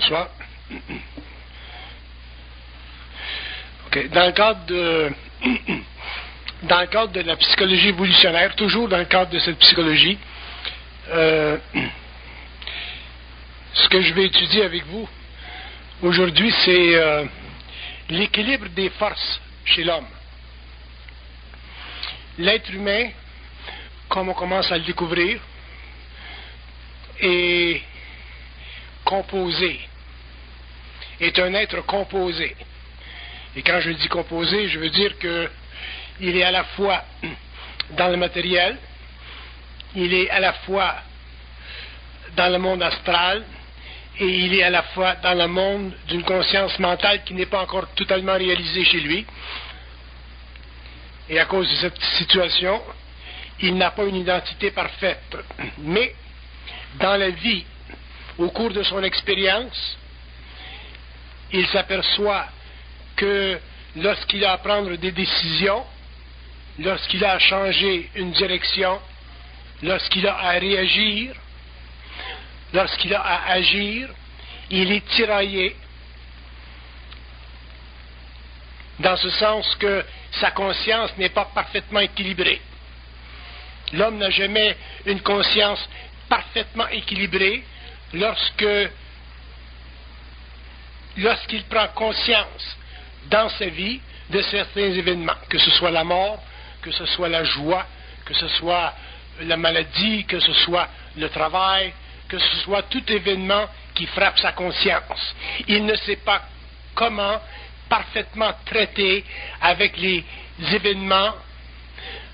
Bonsoir. Okay. Dans le cadre de la psychologie évolutionnaire, toujours dans le cadre de cette psychologie, ce que je vais étudier avec vous aujourd'hui, c'est l'équilibre des forces chez l'homme. L'être humain, comme on commence à le découvrir, est composé, est un être composé. Et quand je dis composé, je veux dire qu'il est à la fois dans le matériel, il est à la fois dans le monde astral, et il est à la fois dans le monde d'une conscience mentale qui n'est pas encore totalement réalisée chez lui. Et à cause de cette situation, il n'a pas une identité parfaite. Mais dans la vie, au cours de son expérience, il s'aperçoit que lorsqu'il a à prendre des décisions, lorsqu'il a à changer une direction, lorsqu'il a à réagir, lorsqu'il a à agir, il est tiraillé, dans ce sens que sa conscience n'est pas parfaitement équilibrée. L'homme n'a jamais une conscience parfaitement équilibrée lorsqu'il prend conscience dans sa vie de certains événements, que ce soit la mort, que ce soit la joie, que ce soit la maladie, que ce soit le travail, que ce soit tout événement qui frappe sa conscience. Il ne sait pas comment parfaitement traiter avec les événements,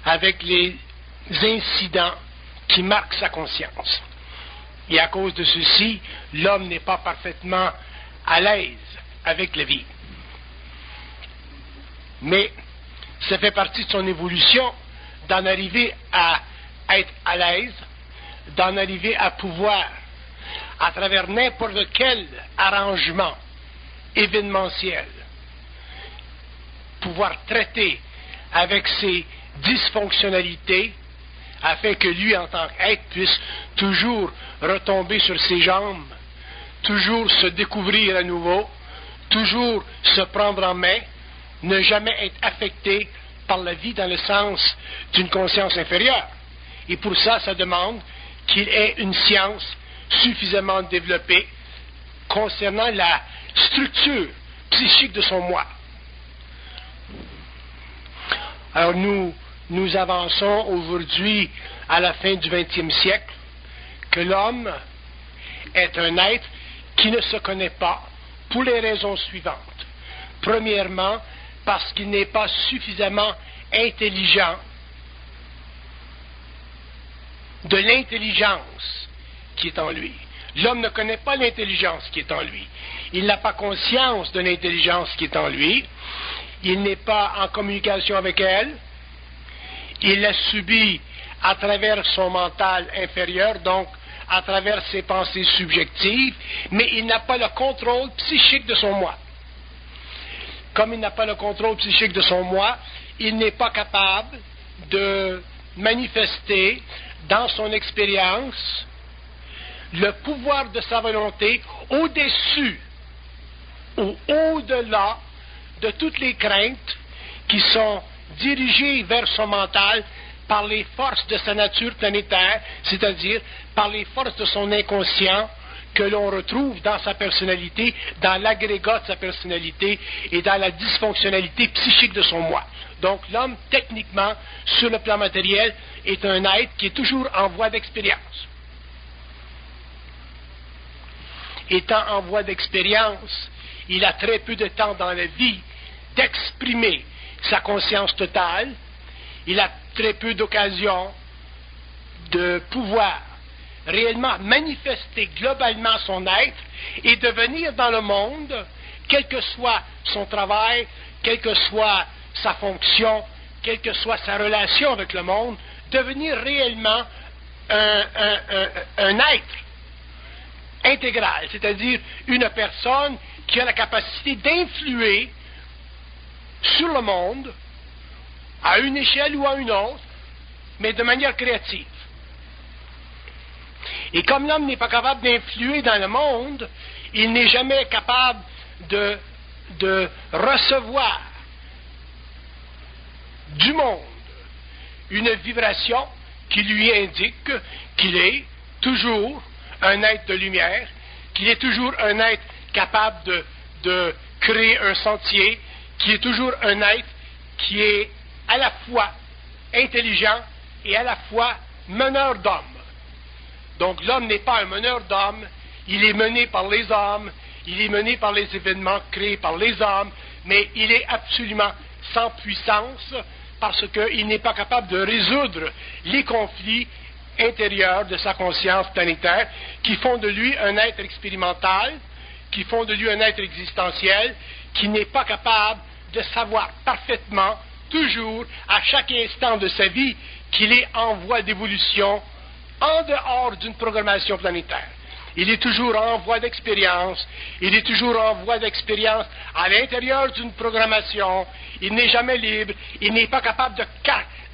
avec les incidents qui marquent sa conscience. Et à cause de ceci, l'homme n'est pas parfaitement à l'aise avec la vie. Mais ça fait partie de son évolution d'en arriver à être à l'aise, d'en arriver à pouvoir, à travers n'importe quel arrangement événementiel, pouvoir traiter avec ses dysfonctionnalités afin que lui, en tant qu'être, puisse toujours retomber sur ses jambes, toujours se découvrir à nouveau, toujours se prendre en main, ne jamais être affecté par la vie dans le sens d'une conscience inférieure. Et pour ça, ça demande qu'il ait une science suffisamment développée concernant la structure psychique de son moi. Alors nous avançons aujourd'hui à la fin du XXe siècle que l'homme est un être qui ne se connaît pas pour les raisons suivantes. Premièrement, parce qu'il n'est pas suffisamment intelligent de l'intelligence qui est en lui. L'homme ne connaît pas l'intelligence qui est en lui. Il n'a pas conscience de l'intelligence qui est en lui. Il n'est pas en communication avec elle. Il l'a subie à travers son mental inférieur, donc à travers ses pensées subjectives, mais il n'a pas le contrôle psychique de son moi. Comme il n'a pas le contrôle psychique de son moi, il n'est pas capable de manifester dans son expérience le pouvoir de sa volonté au-dessus ou au-delà de toutes les craintes qui sont dirigées vers son mental par les forces de sa nature planétaire, c'est-à-dire par les forces de son inconscient que l'on retrouve dans sa personnalité, dans l'agrégat de sa personnalité et dans la dysfonctionnalité psychique de son moi. Donc l'homme, techniquement, sur le plan matériel, est un être qui est toujours en voie d'expérience. Étant en voie d'expérience, il a très peu de temps dans la vie d'exprimer sa conscience totale. Il a très peu d'occasions de pouvoir réellement manifester globalement son être et devenir dans le monde, quel que soit son travail, quelle que soit sa fonction, quelle que soit sa relation avec le monde, devenir réellement un être intégral, c'est-à-dire une personne qui a la capacité d'influer sur le monde à une échelle ou à une autre, mais de manière créative. Et comme l'homme n'est pas capable d'influer dans le monde, il n'est jamais capable de recevoir du monde une vibration qui lui indique qu'il est toujours un être de lumière, qu'il est toujours un être capable de créer un sentier, qui est toujours un être qui est à la fois intelligent et à la fois meneur d'hommes. Donc l'homme n'est pas un meneur d'hommes, il est mené par les hommes, il est mené par les événements créés par les hommes, mais il est absolument sans puissance parce qu'il n'est pas capable de résoudre les conflits intérieurs de sa conscience planétaire qui font de lui un être expérimental, qui font de lui un être existentiel, qui n'est pas capable de savoir parfaitement, toujours, à chaque instant de sa vie, qu'il est en voie d'évolution en dehors d'une programmation planétaire. Il est toujours en voie d'expérience, il est toujours en voie d'expérience à l'intérieur d'une programmation, il n'est jamais libre, il n'est pas capable de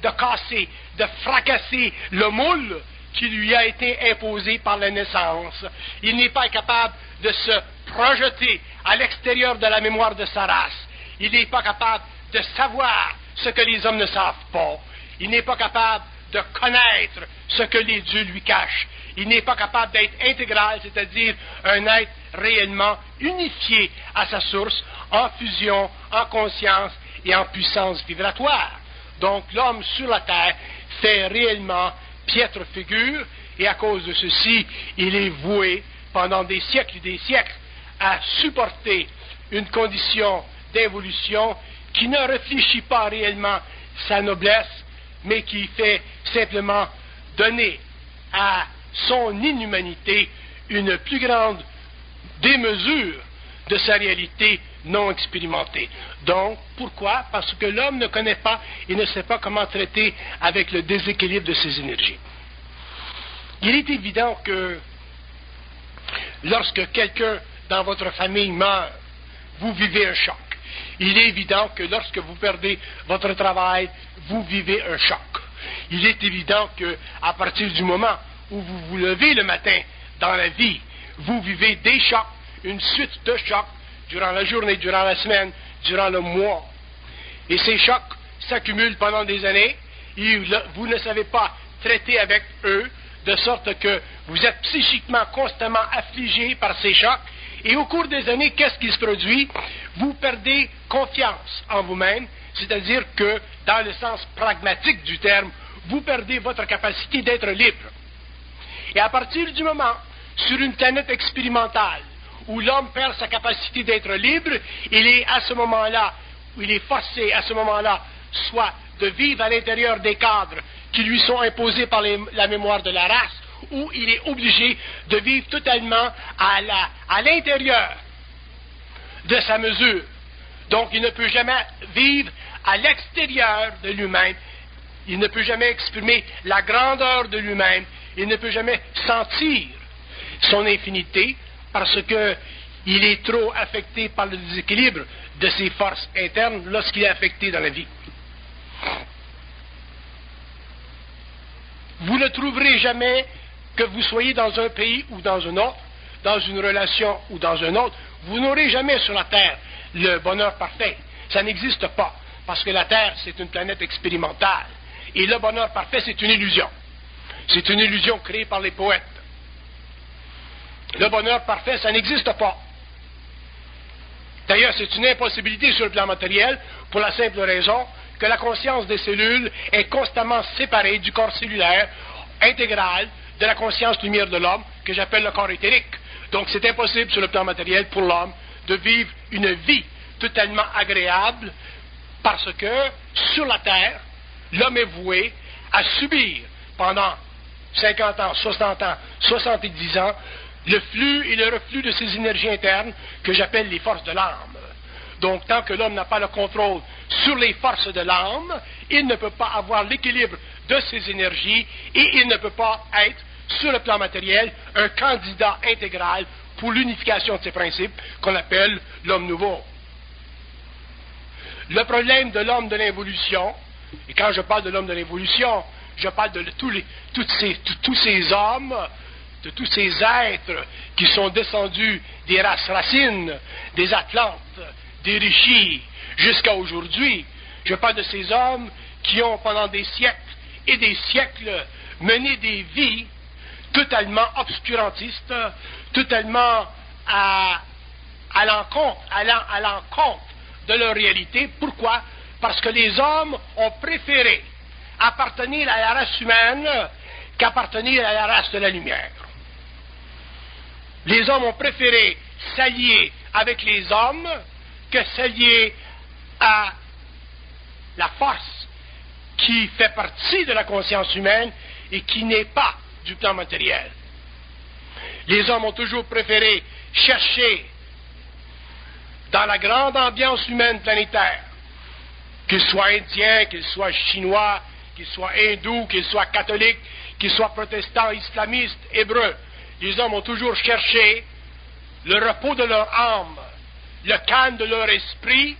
casser, de fracasser le moule qui lui a été imposé par la naissance. Il n'est pas capable de se projeter à l'extérieur de la mémoire de sa race. Il n'est pas capable de savoir ce que les hommes ne savent pas. Il n'est pas capable de connaître ce que les dieux lui cachent. Il n'est pas capable d'être intégral, c'est-à-dire un être réellement unifié à sa source, en fusion, en conscience et en puissance vibratoire. Donc l'homme sur la terre fait réellement piètre figure, et à cause de ceci, il est voué pendant des siècles et des siècles à supporter une condition d'évolution qui ne réfléchit pas réellement sa noblesse, mais qui fait simplement donner à son inhumanité une plus grande démesure de sa réalité non expérimentée. Donc, pourquoi? Parce que l'homme ne connaît pas et ne sait pas comment traiter avec le déséquilibre de ses énergies. Il est évident que lorsque quelqu'un dans votre famille meurt, vous vivez un choc. Il est évident que lorsque vous perdez votre travail, vous vivez un choc. Il est évident qu'à partir du moment où vous vous levez le matin dans la vie, vous vivez des chocs, une suite de chocs durant la journée, durant la semaine, durant le mois. Et ces chocs s'accumulent pendant des années et vous ne savez pas traiter avec eux, de sorte que vous êtes psychiquement constamment affligé par ces chocs. Et au cours des années, qu'est-ce qui se produit? Vous perdez confiance en vous-même, c'est-à-dire que, dans le sens pragmatique du terme, vous perdez votre capacité d'être libre. Et à partir du moment, sur une planète expérimentale, où l'homme perd sa capacité d'être libre, il est à ce moment-là, où il est forcé à ce moment-là, soit de vivre à l'intérieur des cadres qui lui sont imposés par la mémoire de la race, ou il est obligé de vivre totalement à l'intérieur de sa mesure. Donc il ne peut jamais vivre à l'extérieur de lui-même, il ne peut jamais exprimer la grandeur de lui-même, il ne peut jamais sentir son infinité, parce qu'il est trop affecté par le déséquilibre de ses forces internes lorsqu'il est affecté dans la vie. Vous ne trouverez jamais que vous soyez dans un pays ou dans un autre, dans une relation ou dans un autre, vous n'aurez jamais sur la Terre le bonheur parfait. Ça n'existe pas, parce que la Terre, c'est une planète expérimentale. Et le bonheur parfait, c'est une illusion. C'est une illusion créée par les poètes. Le bonheur parfait, ça n'existe pas. D'ailleurs, c'est une impossibilité sur le plan matériel, pour la simple raison que la conscience des cellules est constamment séparée du corps cellulaire intégral de la conscience lumière de l'homme, que j'appelle le corps éthérique. Donc c'est impossible sur le plan matériel pour l'homme de vivre une vie totalement agréable, parce que sur la Terre, l'homme est voué à subir pendant 50 ans, 60 ans, 70 ans, le flux et le reflux de ses énergies internes que j'appelle les forces de l'âme. Donc, tant que l'homme n'a pas le contrôle sur les forces de l'âme, il ne peut pas avoir l'équilibre de ses énergies et il ne peut pas être, sur le plan matériel, un candidat intégral pour l'unification de ses principes qu'on appelle l'homme nouveau. Le problème de l'homme de l'involution, et quand je parle de l'homme de l'involution, je parle de tous ces hommes de tous ces êtres qui sont descendus des races racines, des Atlantes, des Rishis, jusqu'à aujourd'hui. Je parle de ces hommes qui ont, pendant des siècles et des siècles, mené des vies totalement obscurantistes, totalement allant à l'encontre de leur réalité. Pourquoi? Parce que les hommes ont préféré appartenir à la race humaine qu'appartenir à la race de la lumière. Les hommes ont préféré s'allier avec les hommes que s'allier à la force qui fait partie de la conscience humaine et qui n'est pas du plan matériel. Les hommes ont toujours préféré chercher dans la grande ambiance humaine planétaire, qu'ils soient indiens, qu'ils soient chinois, qu'ils soient hindous, qu'ils soient catholiques, qu'ils soient protestants, islamistes, hébreux, les hommes ont toujours cherché le repos de leur âme, le calme de leur esprit,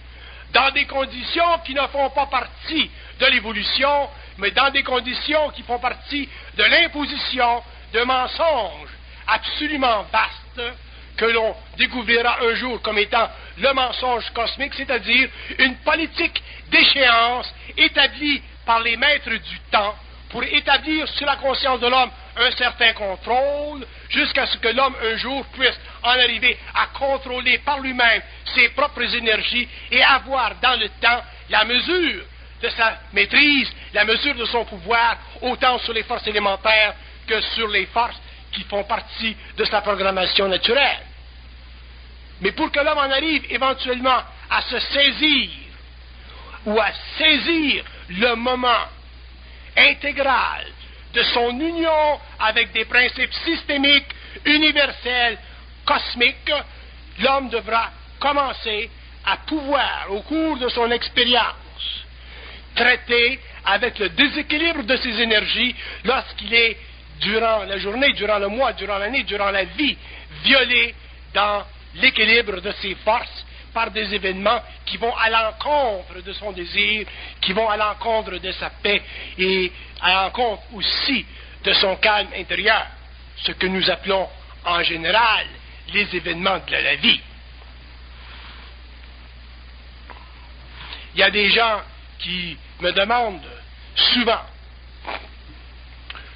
dans des conditions qui ne font pas partie de l'évolution, mais dans des conditions qui font partie de l'imposition de mensonges absolument vastes que l'on découvrira un jour comme étant le mensonge cosmique, c'est-à-dire une politique d'échéance établie par les maîtres du temps pour établir sur la conscience de l'homme un certain contrôle, jusqu'à ce que l'homme un jour puisse en arriver à contrôler par lui-même ses propres énergies et avoir dans le temps la mesure de sa maîtrise, la mesure de son pouvoir, autant sur les forces élémentaires que sur les forces qui font partie de sa programmation naturelle. Mais pour que l'homme en arrive éventuellement à se saisir ou à saisir le moment intégral de son union avec des principes systémiques, universels, cosmiques, l'homme devra commencer à pouvoir, au cours de son expérience, traiter avec le déséquilibre de ses énergies lorsqu'il est, durant la journée, durant le mois, durant l'année, durant la vie, violé dans l'équilibre de ses forces par des événements qui vont à l'encontre de son désir, qui vont à l'encontre de sa paix et à l'encontre aussi de son calme intérieur, ce que nous appelons en général les événements de la vie. Il y a des gens qui me demandent souvent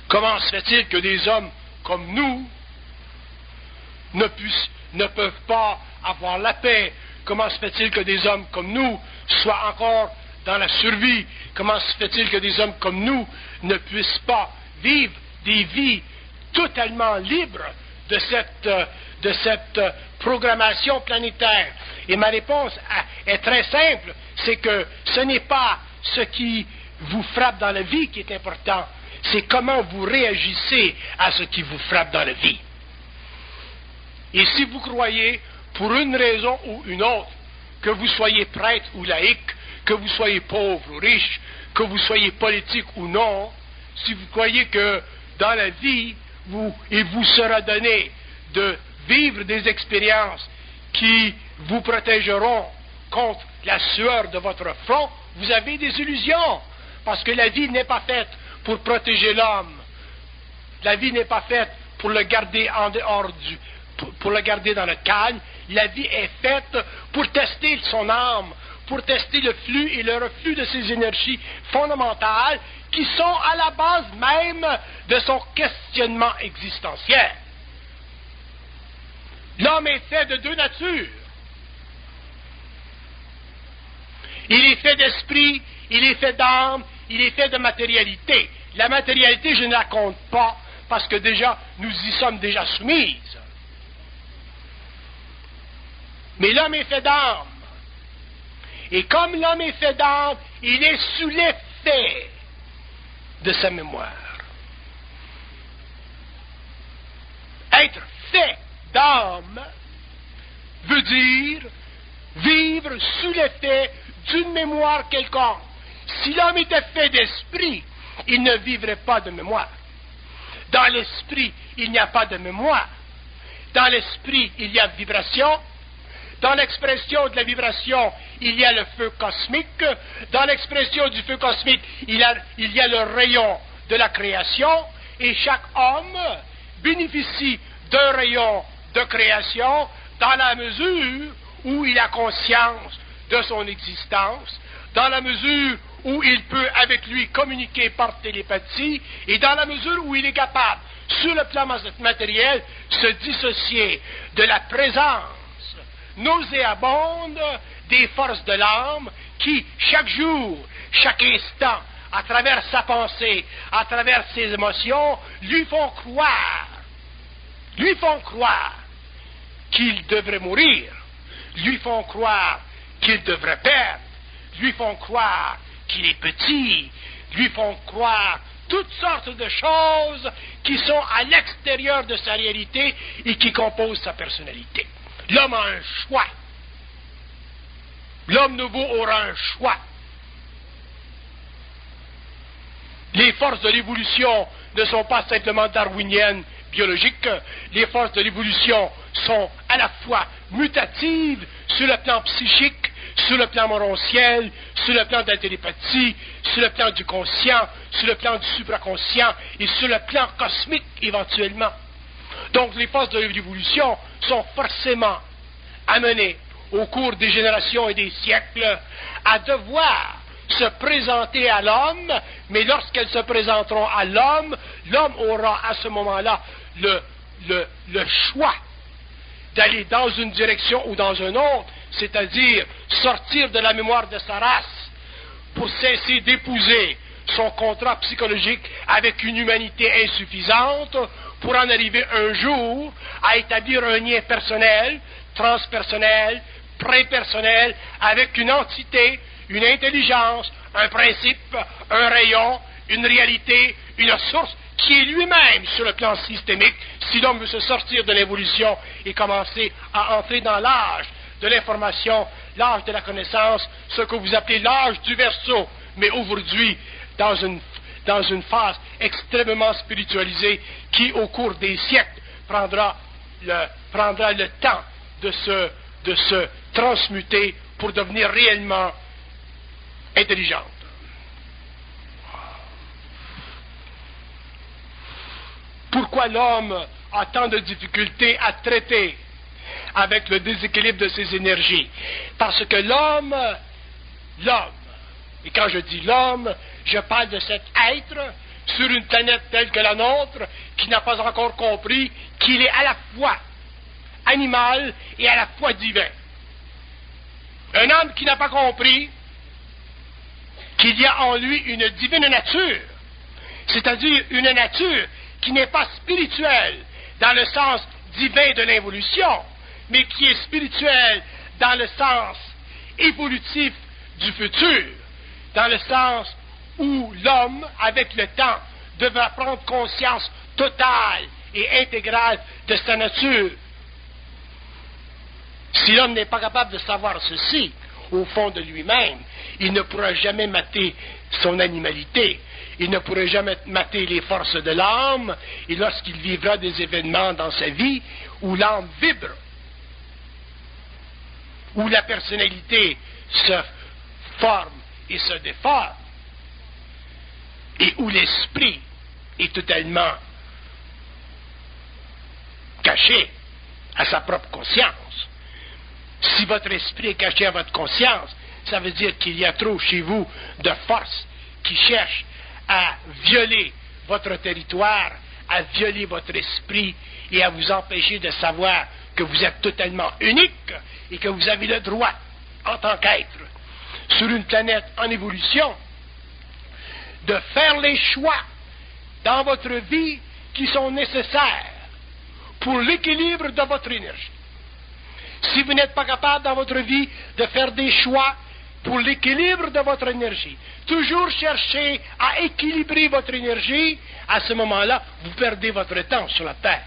comment se fait-il que des hommes comme nous ne peuvent pas avoir la paix? Comment se fait-il que des hommes comme nous soient encore dans la survie? Comment se fait-il que des hommes comme nous ne puissent pas vivre des vies totalement libres de cette programmation planétaire? Et ma réponse est très simple, c'est que ce n'est pas ce qui vous frappe dans la vie qui est important, c'est comment vous réagissez à ce qui vous frappe dans la vie. Et si vous croyez, pour une raison ou une autre, que vous soyez prêtre ou laïque, que vous soyez pauvre ou riche, que vous soyez politique ou non, si vous croyez que dans la vie, il vous sera donné de vivre des expériences qui vous protégeront contre la sueur de votre front, vous avez des illusions, parce que la vie n'est pas faite pour protéger l'homme. La vie n'est pas faite pour le garder en dehors pour le garder dans le calme. La vie est faite pour tester son âme, pour tester le flux et le reflux de ses énergies fondamentales qui sont à la base même de son questionnement existentiel. L'homme est fait de deux natures. Il est fait d'esprit, il est fait d'âme, il est fait de matérialité. La matérialité, je ne la compte pas, parce que déjà, nous y sommes déjà soumises. Mais l'homme est fait d'âme. Et comme l'homme est fait d'âme, il est sous l'effet de sa mémoire. Être fait d'âme veut dire vivre sous l'effet d'une mémoire quelconque. Si l'homme était fait d'esprit, il ne vivrait pas de mémoire. Dans l'esprit, il n'y a pas de mémoire. Dans l'esprit, il y a vibration. Dans l'expression de la vibration, il y a le feu cosmique. Dans l'expression du feu cosmique, il y a le rayon de la création. Et chaque homme bénéficie d'un rayon de création dans la mesure où il a conscience de son existence, dans la mesure où il peut avec lui communiquer par télépathie et dans la mesure où il est capable, sur le plan matériel, se dissocier de la présence nauséabonde des forces de l'âme qui, chaque jour, chaque instant, à travers sa pensée, à travers ses émotions, lui font croire qu'il devrait mourir, lui font croire qu'il devrait perdre, lui font croire qu'il est petit, lui font croire toutes sortes de choses qui sont à l'extérieur de sa réalité et qui composent sa personnalité. L'homme a un choix. L'homme nouveau aura un choix. Les forces de l'évolution ne sont pas simplement darwiniennes, biologiques. Les forces de l'évolution sont à la fois mutatives sur le plan psychique, sur le plan morontiel, sur le plan de la télépathie, sur le plan du conscient, sur le plan du supraconscient et sur le plan cosmique éventuellement. Donc les forces de l'évolution sont forcément amenées au cours des générations et des siècles à devoir se présenter à l'homme, mais lorsqu'elles se présenteront à l'homme, l'homme aura à ce moment-là le choix d'aller dans une direction ou dans une autre, c'est-à-dire sortir de la mémoire de sa race pour cesser d'épouser son contrat psychologique avec une humanité insuffisante, pour en arriver un jour à établir un lien personnel, transpersonnel, prépersonnel, avec une entité, une intelligence, un principe, un rayon, une réalité, une source qui est lui-même sur le plan systémique, si l'homme veut se sortir de l'évolution et commencer à entrer dans l'âge de l'information, l'âge de la connaissance, ce que vous appelez l'âge du Verseau, mais aujourd'hui dans une phase extrêmement spiritualisée qui, au cours des siècles, prendra le temps de se transmuter pour devenir réellement intelligente. Pourquoi l'homme a tant de difficultés à traiter avec le déséquilibre de ses énergies? Parce que l'homme, et quand je dis l'homme, je parle de cet être sur une planète telle que la nôtre, qui n'a pas encore compris qu'il est à la fois animal et à la fois divin. Un homme qui n'a pas compris qu'il y a en lui une divine nature, c'est-à-dire une nature qui n'est pas spirituelle dans le sens divin de l'évolution, mais qui est spirituelle dans le sens évolutif du futur, dans le sens où l'homme, avec le temps, devra prendre conscience totale et intégrale de sa nature. Si l'homme n'est pas capable de savoir ceci, au fond de lui-même, il ne pourra jamais mater son animalité, il ne pourra jamais mater les forces de l'âme, et lorsqu'il vivra des événements dans sa vie où l'âme vibre, où la personnalité se forme et se déforme, et où l'esprit est totalement caché à sa propre conscience. Si votre esprit est caché à votre conscience, ça veut dire qu'il y a trop chez vous de forces qui cherchent à violer votre territoire, à violer votre esprit et à vous empêcher de savoir que vous êtes totalement unique et que vous avez le droit, en tant qu'être, sur une planète en évolution, de faire les choix dans votre vie qui sont nécessaires pour l'équilibre de votre énergie. Si vous n'êtes pas capable dans votre vie de faire des choix pour l'équilibre de votre énergie, toujours chercher à équilibrer votre énergie, à ce moment-là, vous perdez votre temps sur la Terre.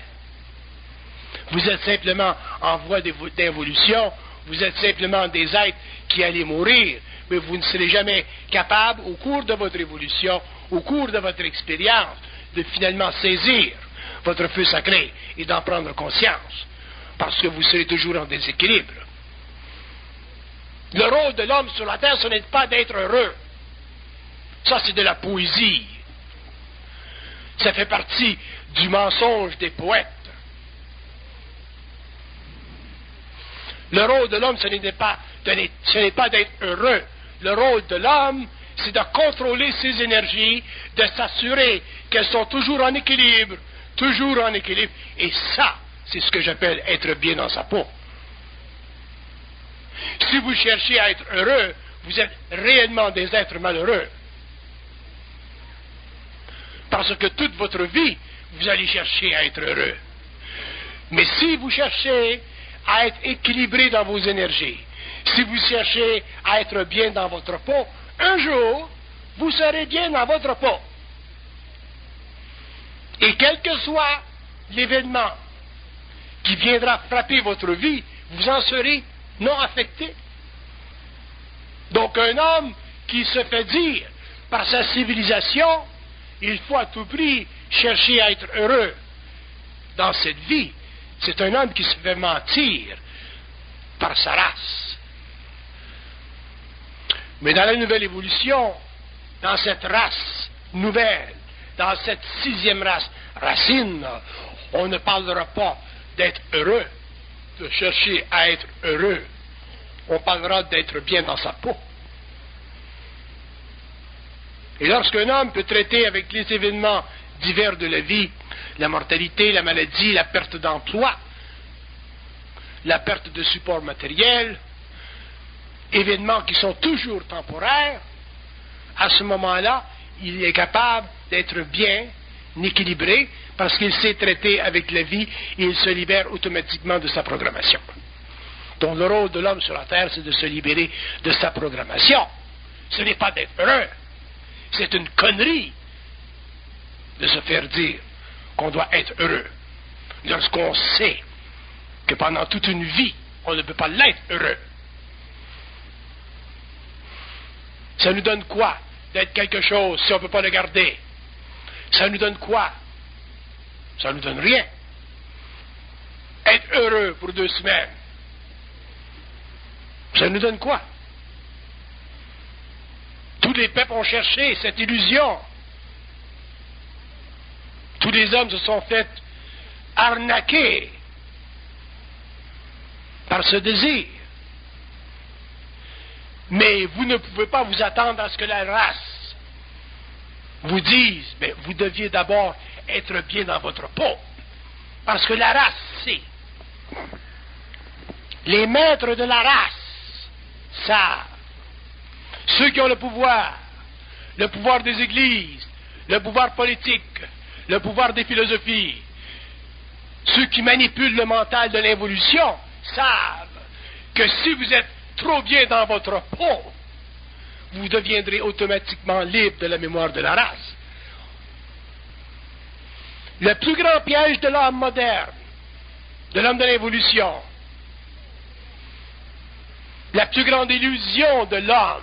Vous êtes simplement en voie d'évolution, vous êtes simplement des êtres qui allez mourir, mais vous ne serez jamais capable, au cours de votre évolution, au cours de votre expérience, de finalement saisir votre feu sacré et d'en prendre conscience, parce que vous serez toujours en déséquilibre. Le rôle de l'homme sur la terre, ce n'est pas d'être heureux. Ça, c'est de la poésie. Ça fait partie du mensonge des poètes. Le rôle de l'homme, ce n'est pas d'être heureux. Le rôle de l'homme, c'est de contrôler ses énergies, de s'assurer qu'elles sont toujours en équilibre. Toujours en équilibre. Et ça, c'est ce que j'appelle être bien dans sa peau. Si vous cherchez à être heureux, vous êtes réellement des êtres malheureux. Parce que toute votre vie, vous allez chercher à être heureux. Mais si vous cherchez à être équilibré dans vos énergies, si vous cherchez à être bien dans votre peau, un jour, vous serez bien dans votre peau. Et quel que soit l'événement qui viendra frapper votre vie, vous en serez non affecté. Donc un homme qui se fait dire par sa civilisation, il faut à tout prix chercher à être heureux dans cette vie, c'est un homme qui se fait mentir par sa race. Mais dans la nouvelle évolution, dans cette race nouvelle, dans cette sixième race, racine, on ne parlera pas d'être heureux, de chercher à être heureux. On parlera d'être bien dans sa peau. Et lorsqu'un homme peut traiter avec les événements divers de la vie, la mortalité, la maladie, la perte d'emploi, la perte de support matériel, événements qui sont toujours temporaires, à ce moment-là, il est capable d'être bien équilibré parce qu'il sait traiter avec la vie et il se libère automatiquement de sa programmation. Donc le rôle de l'homme sur la terre, c'est de se libérer de sa programmation. Ce n'est pas d'être heureux. C'est une connerie de se faire dire qu'on doit être heureux lorsqu'on sait que pendant toute une vie, on ne peut pas l'être heureux. Ça nous donne quoi d'être quelque chose si on ne peut pas le garder? Ça nous donne quoi? Ça nous donne rien. Être heureux pour 2 semaines, ça nous donne quoi? Tous les peuples ont cherché cette illusion. Tous les hommes se sont fait arnaquer par ce désir. Mais vous ne pouvez pas vous attendre à ce que la race vous dise, mais vous deviez d'abord être bien dans votre peau. Parce que la race sait. Les maîtres de la race savent. Ceux qui ont le pouvoir des églises, le pouvoir politique, le pouvoir des philosophies, ceux qui manipulent le mental de l'évolution, savent que si vous êtes trop bien dans votre peau, vous deviendrez automatiquement libre de la mémoire de la race. Le plus grand piège de l'homme moderne, de l'homme de l'évolution, la plus grande illusion de l'homme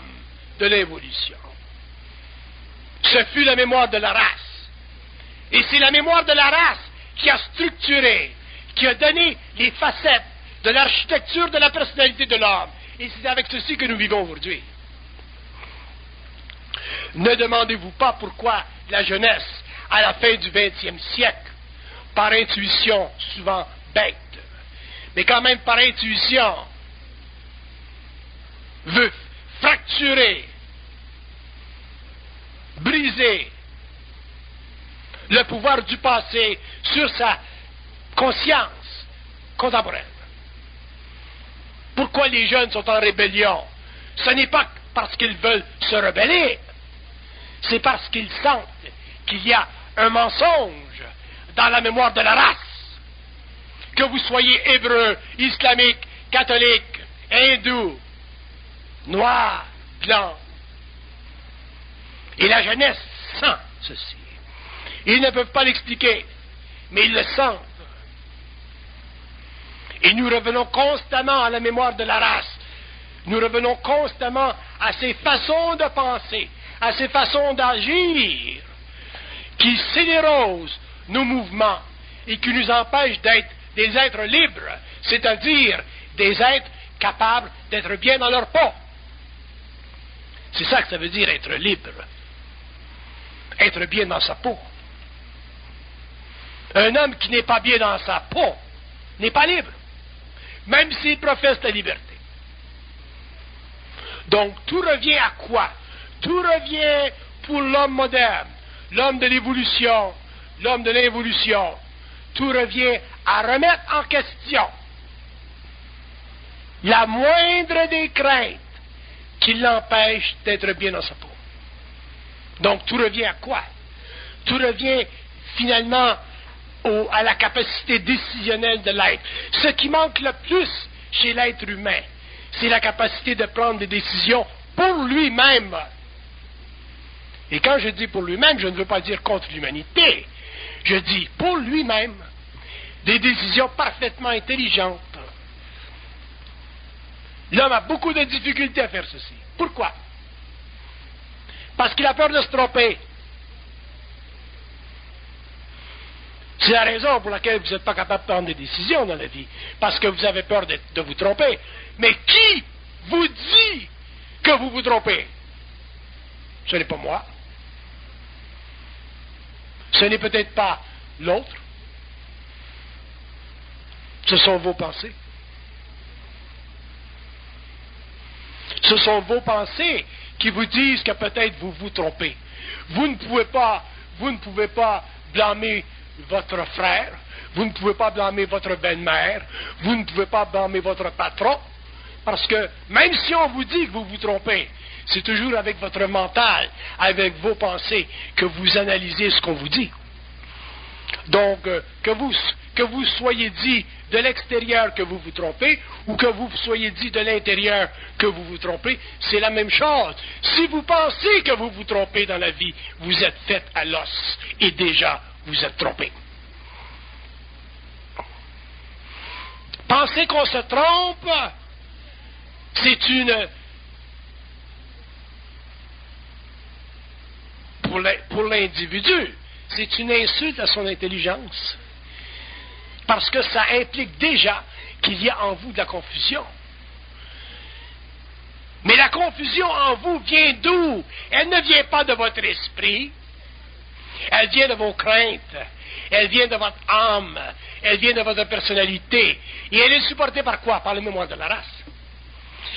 de l'évolution, ce fut la mémoire de la race. Et c'est la mémoire de la race qui a structuré, qui a donné les facettes de l'architecture de la personnalité de l'homme. Et c'est avec ceci que nous vivons aujourd'hui. Ne demandez-vous pas pourquoi la jeunesse, à la fin du 20e siècle, par intuition souvent bête, mais quand même par intuition, veut fracturer, briser le pouvoir du passé sur sa conscience contemporaine. Pourquoi les jeunes sont en rébellion? Ce n'est pas parce qu'ils veulent se rebeller, c'est parce qu'ils sentent qu'il y a un mensonge dans la mémoire de la race. Que vous soyez hébreu, islamique, catholique, hindou, noir, blanc. Et la jeunesse sent ceci. Ils ne peuvent pas l'expliquer, mais ils le sentent. Et nous revenons constamment à la mémoire de la race. Nous revenons constamment à ces façons de penser, à ces façons d'agir, qui scélérosent nos mouvements et qui nous empêchent d'être des êtres libres, c'est-à-dire des êtres capables d'être bien dans leur peau. C'est ça que ça veut dire être libre. Être bien dans sa peau. Un homme qui n'est pas bien dans sa peau n'est pas libre, même s'il professe la liberté. Donc, tout revient à quoi? Tout revient pour l'homme moderne, l'homme de l'évolution, l'homme de l'involution. Tout revient à remettre en question la moindre des craintes qui l'empêche d'être bien dans sa peau. Donc, tout revient à quoi? Tout revient finalement à la capacité décisionnelle de l'être. Ce qui manque le plus chez l'être humain, c'est la capacité de prendre des décisions pour lui-même. Et quand je dis pour lui-même, je ne veux pas dire contre l'humanité. Je dis pour lui-même. Des décisions parfaitement intelligentes. L'homme a beaucoup de difficultés à faire ceci. Pourquoi? Parce qu'il a peur de se tromper. C'est la raison pour laquelle vous n'êtes pas capable de prendre des décisions dans la vie. Parce que vous avez peur de vous tromper. Mais qui vous dit que vous vous trompez? Ce n'est pas moi. Ce n'est peut-être pas l'autre. Ce sont vos pensées. Ce sont vos pensées qui vous disent que peut-être vous vous trompez. Vous ne pouvez pas blâmer votre frère, vous ne pouvez pas blâmer votre belle-mère, vous ne pouvez pas blâmer votre patron, parce que même si on vous dit que vous vous trompez, c'est toujours avec votre mental, avec vos pensées, que vous analysez ce qu'on vous dit. Donc, que vous soyez dit de l'extérieur que vous vous trompez, ou que vous soyez dit de l'intérieur que vous vous trompez, c'est la même chose. Si vous pensez que vous vous trompez dans la vie, vous êtes fait à l'os, et déjà, vous êtes trompé. Penser qu'on se trompe, c'est pour l'individu, c'est une insulte à son intelligence. Parce que ça implique déjà qu'il y a en vous de la confusion. Mais la confusion en vous vient d'où? Elle ne vient pas de votre esprit. Elle vient de vos craintes. Elle vient de votre âme. Elle vient de votre personnalité. Et elle est supportée par quoi? Par le mémoire de la race.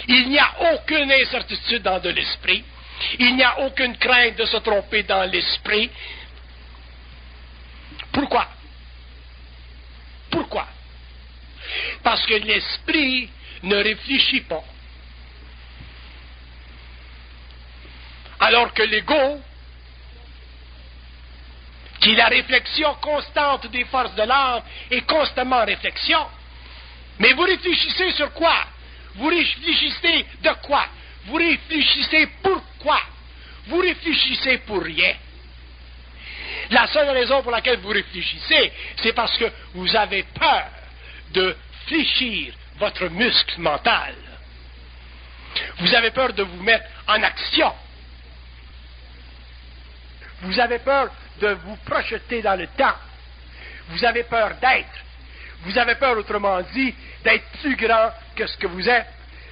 Il n'y a aucune incertitude dans de l'esprit. Il n'y a aucune crainte de se tromper dans l'esprit. Pourquoi? Pourquoi? Parce que l'esprit ne réfléchit pas. Alors que l'ego, qui est la réflexion constante des forces de l'âme, est constamment en réflexion. Mais vous réfléchissez sur quoi? Vous réfléchissez de quoi? Vous réfléchissez pourquoi? Vous réfléchissez pour rien. La seule raison pour laquelle vous réfléchissez, c'est parce que vous avez peur de fléchir votre muscle mental. Vous avez peur de vous mettre en action. Vous avez peur de vous projeter dans le temps. Vous avez peur d'être. Vous avez peur, autrement dit, d'être plus grand que ce que vous êtes,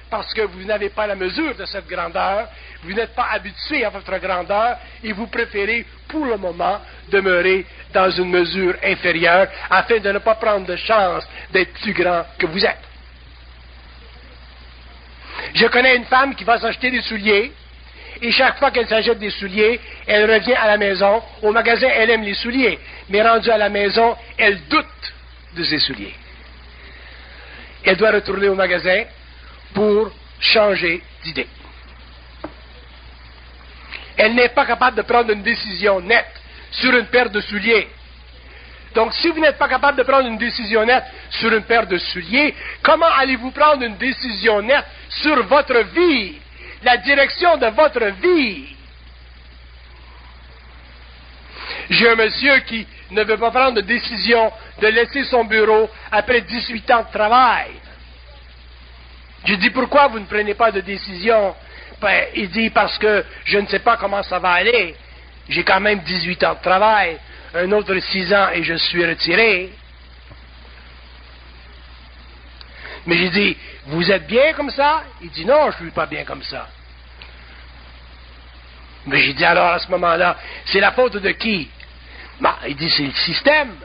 parce que vous n'avez pas la mesure de cette grandeur, vous n'êtes pas habitué à votre grandeur, et vous préférez, pour le moment, demeurer dans une mesure inférieure, afin de ne pas prendre de chance d'être plus grand que vous êtes. Je connais une femme qui va s'acheter des souliers, et chaque fois qu'elle s'achète des souliers, elle revient à la maison. Au magasin, elle aime les souliers, mais rendue à la maison, elle doute de ses souliers. Elle doit retourner au magasin pour changer d'idée. Elle n'est pas capable de prendre une décision nette sur une paire de souliers. Donc, si vous n'êtes pas capable de prendre une décision nette sur une paire de souliers, comment allez-vous prendre une décision nette sur votre vie, la direction de votre vie? J'ai un monsieur qui ne veut pas prendre de décision de laisser son bureau après 18 ans de travail. Je dis, pourquoi vous ne prenez pas de décision? Ben, il dit, parce que je ne sais pas comment ça va aller. J'ai quand même 18 ans de travail, un autre 6 ans et je suis retiré. Mais j'ai dit, vous êtes bien comme ça? Il dit, non, je ne suis pas bien comme ça. Mais j'ai dit, alors à ce moment-là, c'est la faute de qui? Ben, il dit, c'est le système.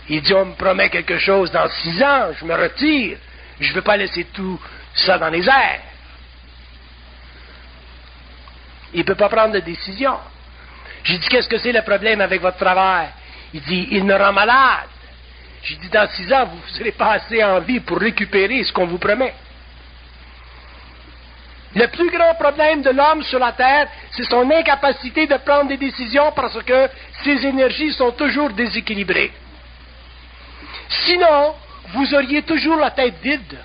Il dit, on me promet quelque chose dans 6 ans, je me retire. Je ne veux pas laisser tout ça dans les airs. Il ne peut pas prendre de décision. J'ai dit, qu'est-ce que c'est le problème avec votre travail? Il dit, il me rend malade. J'ai dit, dans 6 ans, vous ne serez pas assez en vie pour récupérer ce qu'on vous promet. Le plus grand problème de l'homme sur la Terre, c'est son incapacité de prendre des décisions parce que ses énergies sont toujours déséquilibrées. Sinon, vous auriez toujours la tête vide.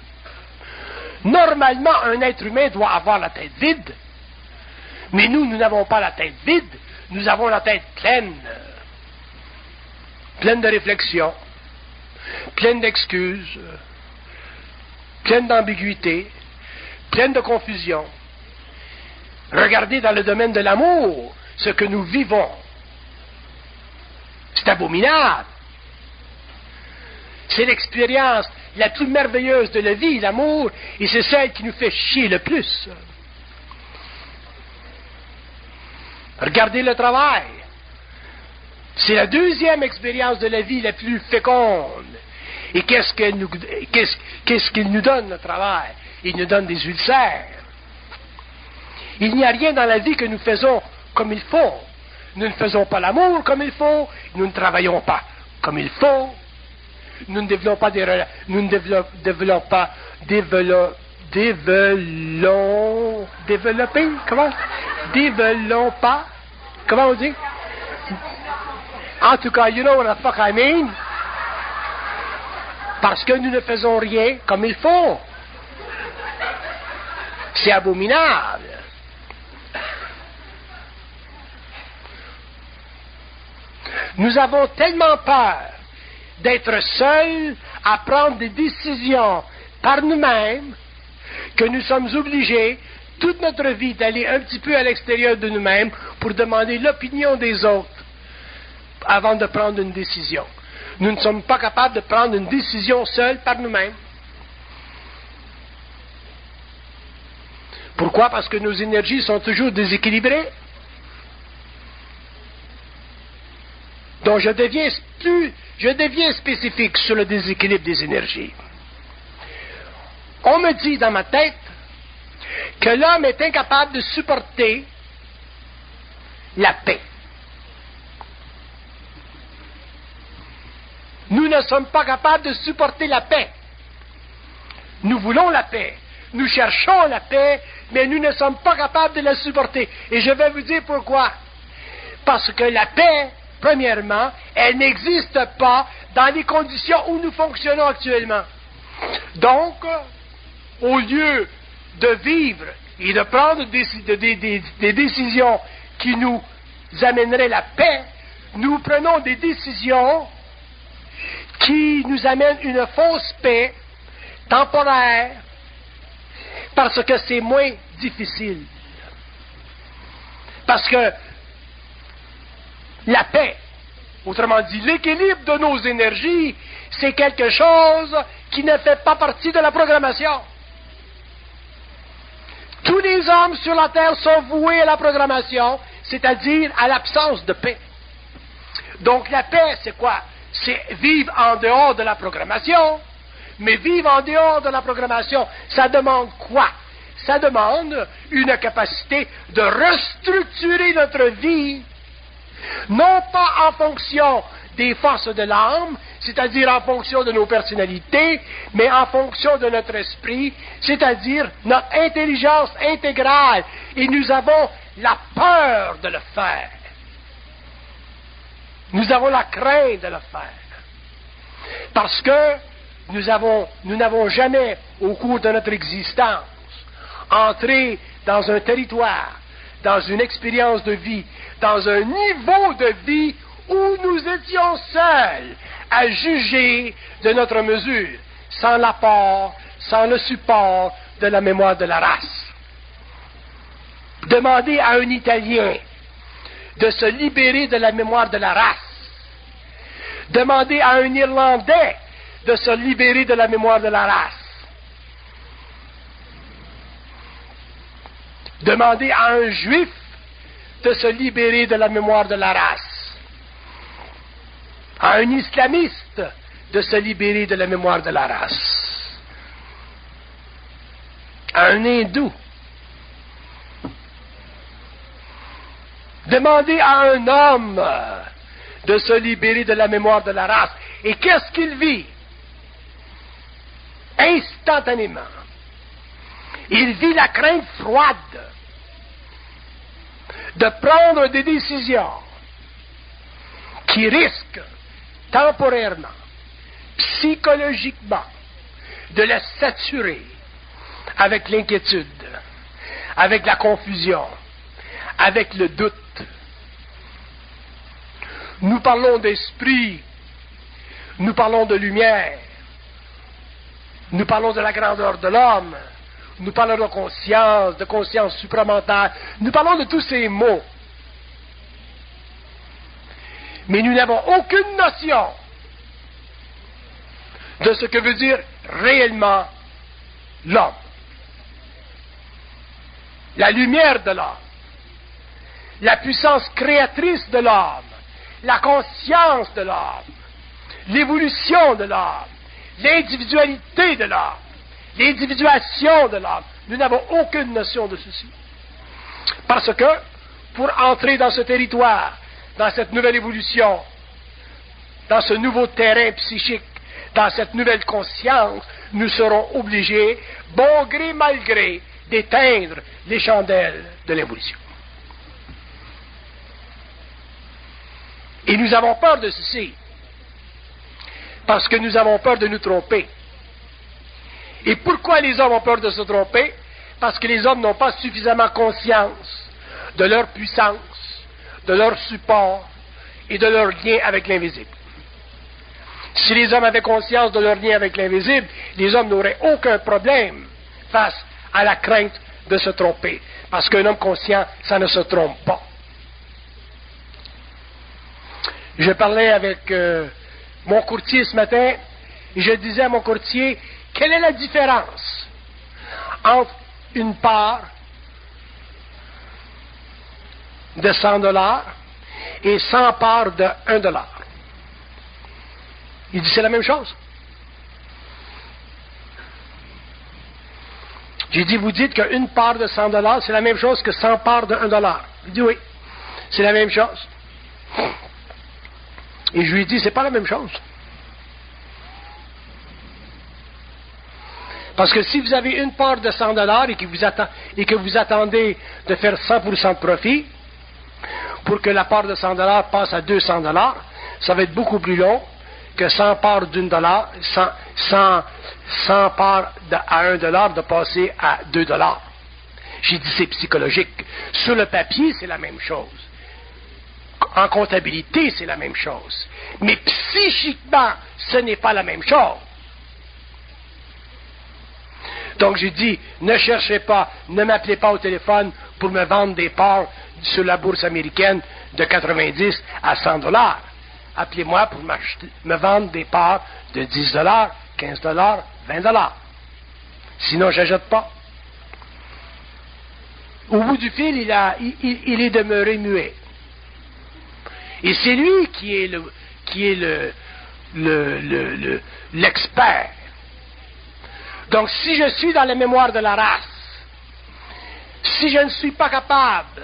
Normalement, un être humain doit avoir la tête vide. Mais nous n'avons pas la tête vide. Nous avons la tête pleine. Pleine de réflexions, pleine d'excuses, pleine d'ambiguïté, pleine de confusion. Regardez dans le domaine de l'amour ce que nous vivons. C'est abominable. C'est l'expérience la plus merveilleuse de la vie, l'amour, et c'est celle qui nous fait chier le plus. Regardez le travail. C'est la deuxième expérience de la vie la plus féconde. Et qu'est-ce qu'il nous donne, le travail? Il nous donne des ulcères. Il n'y a rien dans la vie que nous faisons comme il faut. Nous ne faisons pas l'amour comme il faut. Nous ne travaillons pas comme il faut. Nous ne développons pas comment on dit? En tout cas, you know what the fuck I mean? Parce que nous ne faisons rien comme il faut. C'est abominable. Nous avons tellement peur d'être seuls à prendre des décisions par nous-mêmes que nous sommes obligés toute notre vie d'aller un petit peu à l'extérieur de nous-mêmes pour demander l'opinion des autres avant de prendre une décision. Nous ne sommes pas capables de prendre une décision seuls par nous-mêmes. Pourquoi? Parce que nos énergies sont toujours déséquilibrées. Donc je deviens spécifique sur le déséquilibre des énergies. On me dit dans ma tête que l'homme est incapable de supporter la paix. Nous ne sommes pas capables de supporter la paix. Nous voulons la paix. Nous cherchons la paix, mais nous ne sommes pas capables de la supporter. Et je vais vous dire pourquoi. Parce que la paix, premièrement, elle n'existe pas dans les conditions où nous fonctionnons actuellement. Donc, au lieu de vivre et de prendre des décisions qui nous amèneraient la paix, nous prenons des décisions qui nous amènent une fausse paix temporaire parce que c'est moins difficile. Parce que la paix, autrement dit, l'équilibre de nos énergies, c'est quelque chose qui ne fait pas partie de la programmation. Tous les hommes sur la Terre sont voués à la programmation, c'est-à-dire à l'absence de paix. Donc la paix, c'est quoi? C'est vivre en dehors de la programmation. Mais vivre en dehors de la programmation, ça demande quoi? Ça demande une capacité de restructurer notre vie, non pas en fonction des forces de l'âme, c'est-à-dire en fonction de nos personnalités, mais en fonction de notre esprit, c'est-à-dire notre intelligence intégrale. Et nous avons la peur de le faire. Nous avons la crainte de le faire. Parce que nous n'avons jamais, au cours de notre existence, entré dans un territoire, dans une expérience de vie, dans un niveau de vie où nous étions seuls à juger de notre mesure, sans l'apport, sans le support de la mémoire de la race. Demandez à un Italien de se libérer de la mémoire de la race. Demandez à un Irlandais de se libérer de la mémoire de la race. Demandez à un Juif de se libérer de la mémoire de la race. à un islamiste de se libérer de la mémoire de la race, à un hindou. Demandez à un homme de se libérer de la mémoire de la race. Et qu'est-ce qu'il vit? Instantanément. Il vit la crainte froide de prendre des décisions qui risquent temporairement, psychologiquement, de le saturer avec l'inquiétude, avec la confusion, avec le doute. Nous parlons d'esprit, nous parlons de lumière, nous parlons de la grandeur de l'homme, nous parlons de conscience supramentale, nous parlons de tous ces mots. Mais nous n'avons aucune notion de ce que veut dire réellement l'homme. La lumière de l'homme, la puissance créatrice de l'homme, la conscience de l'homme, l'évolution de l'homme, l'individualité de l'homme, l'individuation de l'homme. Nous n'avons aucune notion de ceci. Parce que, pour entrer dans ce territoire, dans cette nouvelle évolution, dans ce nouveau terrain psychique, dans cette nouvelle conscience, nous serons obligés, bon gré mal gré, d'éteindre les chandelles de l'évolution. Et nous avons peur de ceci, parce que nous avons peur de nous tromper. Et pourquoi les hommes ont peur de se tromper? Parce que les hommes n'ont pas suffisamment conscience de leur puissance, de leur support et de leur lien avec l'invisible. Si les hommes avaient conscience de leur lien avec l'invisible, les hommes n'auraient aucun problème face à la crainte de se tromper. Parce qu'un homme conscient, ça ne se trompe pas. Je parlais avec mon courtier ce matin, et je disais à mon courtier, quelle est la différence entre une part de 100 $ et 100 parts de 1 $? Il dit, c'est la même chose. J'ai dit, vous dites qu'une part de 100 $, c'est la même chose que 100 parts de 1 $. Il dit, oui, c'est la même chose. Et je lui ai dit, c'est pas la même chose. Parce que si vous avez une part de 100 $ et que vous attendez de faire 100% de profit, pour que la part de 100 $ passe à 200 $, ça va être beaucoup plus long que 100 parts d'1 $, 100 parts à 1 $ de passer à 2 $. J'ai dit, c'est psychologique. Sur le papier, c'est la même chose. En comptabilité, c'est la même chose. Mais psychiquement, ce n'est pas la même chose. Donc j'ai dit, ne cherchez pas, ne m'appelez pas au téléphone pour me vendre des parts sur la bourse américaine de 90 à 100 $. Appelez-moi pour me vendre des parts de 10 $, 15 $, 20 $. Sinon, je n'achète pas. Au bout du fil, il est demeuré muet. Et c'est lui qui est l'expert. Donc, si je suis dans la mémoire de la race, si je ne suis pas capable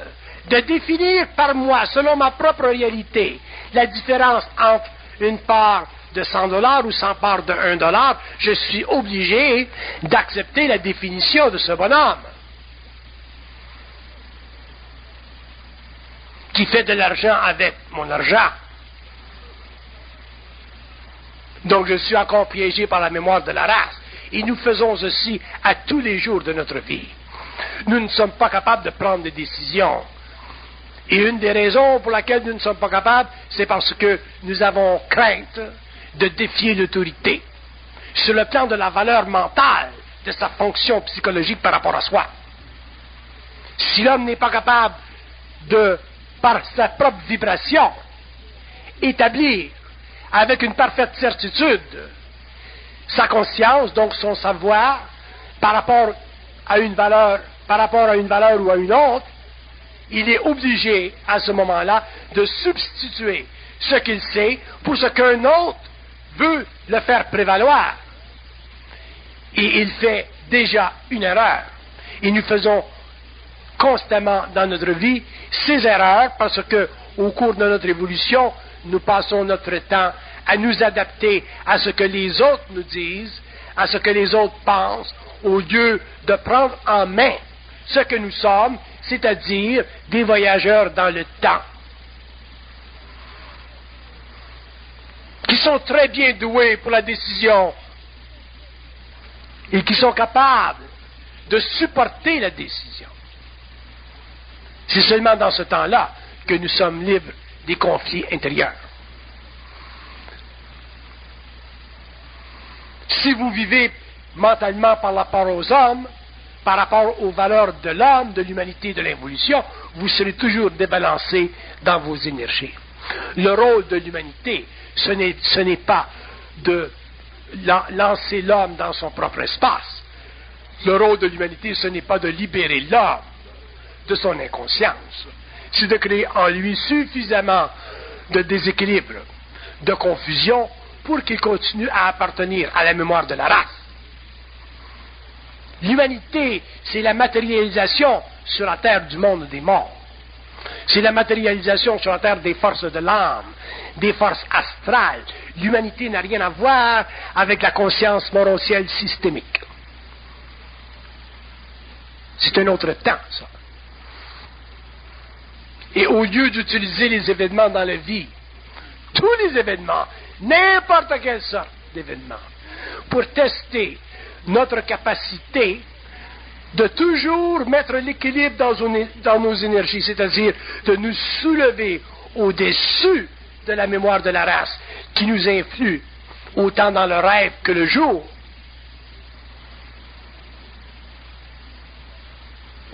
de définir par moi, selon ma propre réalité, la différence entre une part de 100 $ ou 100 parts de 1 $, je suis obligé d'accepter la définition de ce bonhomme qui fait de l'argent avec mon argent. Donc je suis encore piégé par la mémoire de la race. Et nous faisons ceci à tous les jours de notre vie. Nous ne sommes pas capables de prendre des décisions. Et une des raisons pour laquelle nous ne sommes pas capables, c'est parce que nous avons crainte de défier l'autorité sur le plan de la valeur mentale de sa fonction psychologique par rapport à soi. Si l'homme n'est pas capable de, par sa propre vibration, établir avec une parfaite certitude sa conscience, donc son savoir, par rapport à une valeur ou à une autre, il est obligé, à ce moment-là, de substituer ce qu'il sait pour ce qu'un autre veut le faire prévaloir. Et il fait déjà une erreur. Et nous faisons constamment dans notre vie ces erreurs parce que au cours de notre évolution, nous passons notre temps à nous adapter à ce que les autres nous disent, à ce que les autres pensent, au lieu de prendre en main ce que nous sommes, c'est-à-dire des voyageurs dans le temps, qui sont très bien doués pour la décision et qui sont capables de supporter la décision. C'est seulement dans ce temps-là que nous sommes libres des conflits intérieurs. Si vous vivez mentalement par rapport aux hommes, par rapport aux valeurs de l'homme, de l'humanité, de l'évolution, vous serez toujours débalancé dans vos énergies. Le rôle de l'humanité, ce n'est pas de lancer l'homme dans son propre espace. Le rôle de l'humanité, ce n'est pas de libérer l'homme de son inconscience. C'est de créer en lui suffisamment de déséquilibre, de confusion, pour qu'il continue à appartenir à la mémoire de la race. L'humanité, c'est la matérialisation sur la terre du monde des morts. C'est la matérialisation sur la terre des forces de l'âme, des forces astrales. L'humanité n'a rien à voir avec la conscience morocielle systémique. C'est un autre temps, ça. Et au lieu d'utiliser les événements dans la vie, tous les événements, n'importe quelle sorte d'événements, pour tester notre capacité de toujours mettre l'équilibre dans nos énergies, c'est-à-dire de nous soulever au-dessus de la mémoire de la race qui nous influe autant dans le rêve que le jour.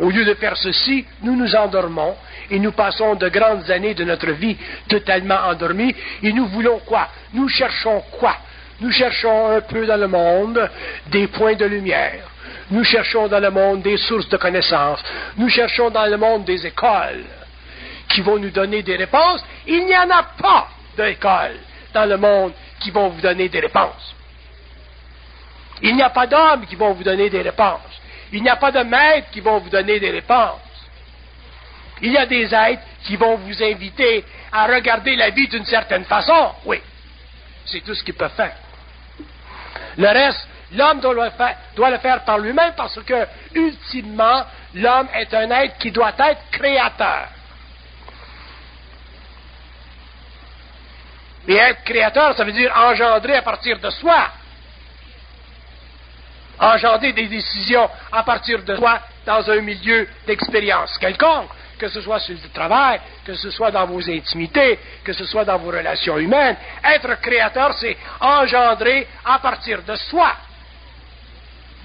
Au lieu de faire ceci, nous nous endormons et nous passons de grandes années de notre vie totalement endormis et nous voulons quoi? Nous cherchons quoi? Nous cherchons un peu dans le monde des points de lumière. Nous cherchons dans le monde des sources de connaissances. Nous cherchons dans le monde des écoles qui vont nous donner des réponses. Il n'y en a pas d'écoles dans le monde qui vont vous donner des réponses. Il n'y a pas d'hommes qui vont vous donner des réponses. Il n'y a pas de maîtres qui vont vous donner des réponses. Il y a des êtres qui vont vous inviter à regarder la vie d'une certaine façon. Oui, c'est tout ce qu'ils peuvent faire. Le reste, l'homme doit le faire par lui-même parce que, ultimement, l'homme est un être qui doit être créateur. Et être créateur, ça veut dire engendrer à partir de soi. Engendrer des décisions à partir de soi dans un milieu d'expérience quelconque, que ce soit sur le travail, que ce soit dans vos intimités, que ce soit dans vos relations humaines. Être créateur, c'est engendrer à partir de soi.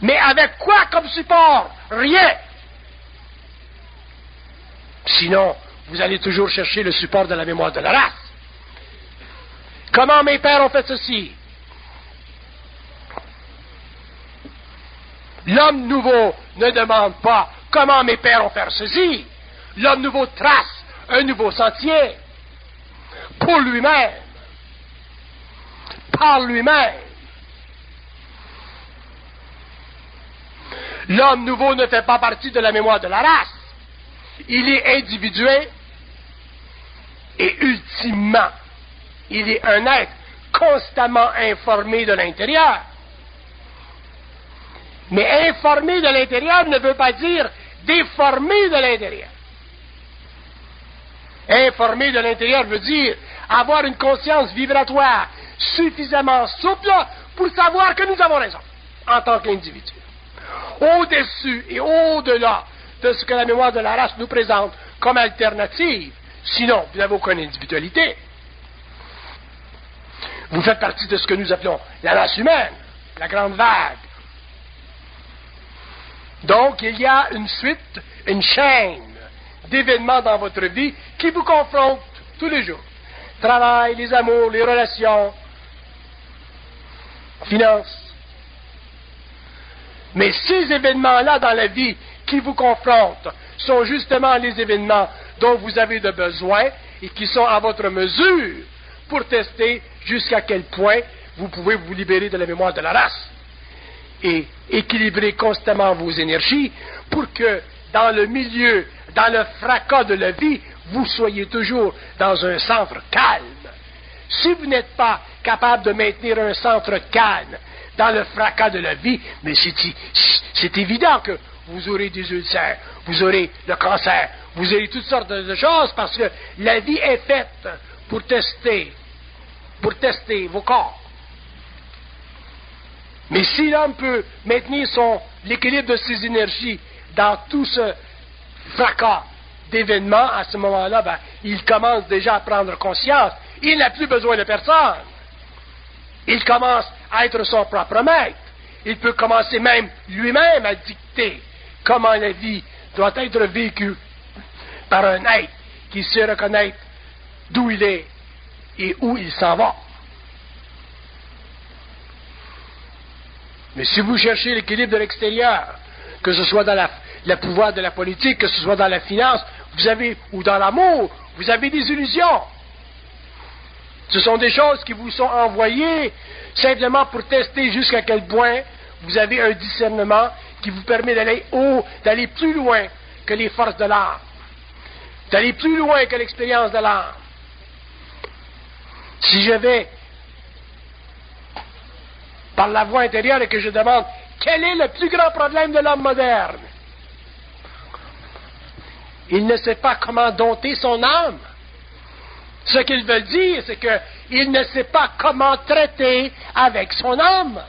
Mais avec quoi comme support? Rien. Sinon, vous allez toujours chercher le support de la mémoire de la race. Comment mes pères ont fait ceci? L'homme nouveau ne demande pas comment mes pères ont fait ceci. L'homme nouveau trace un nouveau sentier pour lui-même, par lui-même. L'homme nouveau ne fait pas partie de la mémoire de la race. Il est individué et ultimement, il est un être constamment informé de l'intérieur. Mais informé de l'intérieur ne veut pas dire déformé de l'intérieur. Informé de l'intérieur veut dire avoir une conscience vibratoire suffisamment souple pour savoir que nous avons raison en tant qu'individu. Au-dessus et au-delà de ce que la mémoire de la race nous présente comme alternative, sinon vous n'avez aucune individualité. Vous faites partie de ce que nous appelons la race humaine, la grande vague. Donc, il y a une suite, une chaîne d'événements dans votre vie qui vous confrontent tous les jours. Travail, les amours, les relations, finances. Mais ces événements-là dans la vie qui vous confrontent sont justement les événements dont vous avez de besoin et qui sont à votre mesure pour tester jusqu'à quel point vous pouvez vous libérer de la mémoire de la race et équilibrer constamment vos énergies pour que dans le milieu, dans le fracas de la vie, vous soyez toujours dans un centre calme. Si vous n'êtes pas capable de maintenir un centre calme dans le fracas de la vie, mais c'est évident que vous aurez des ulcères, vous aurez le cancer, vous aurez toutes sortes de choses parce que la vie est faite pour tester vos corps. Mais si l'homme peut maintenir l'équilibre de ses énergies dans tout ce fracas d'événements, à ce moment-là, il commence déjà à prendre conscience. Il n'a plus besoin de personne. Il commence à être son propre maître. Il peut commencer même lui-même à dicter comment la vie doit être vécue par un être qui sait reconnaître d'où il est et où il s'en va. Mais si vous cherchez l'équilibre de l'extérieur, que ce soit dans le pouvoir de la politique, que ce soit dans la finance, ou dans l'amour, vous avez des illusions. Ce sont des choses qui vous sont envoyées simplement pour tester jusqu'à quel point vous avez un discernement qui vous permet d'aller plus loin que les forces de l'âme, d'aller plus loin que l'expérience de l'âme. Si je vais par la voie intérieure et que je demande quel est le plus grand problème de l'homme moderne, il ne sait pas comment dompter son âme. Ce qu'il veut dire, c'est qu'il ne sait pas comment traiter avec son âme.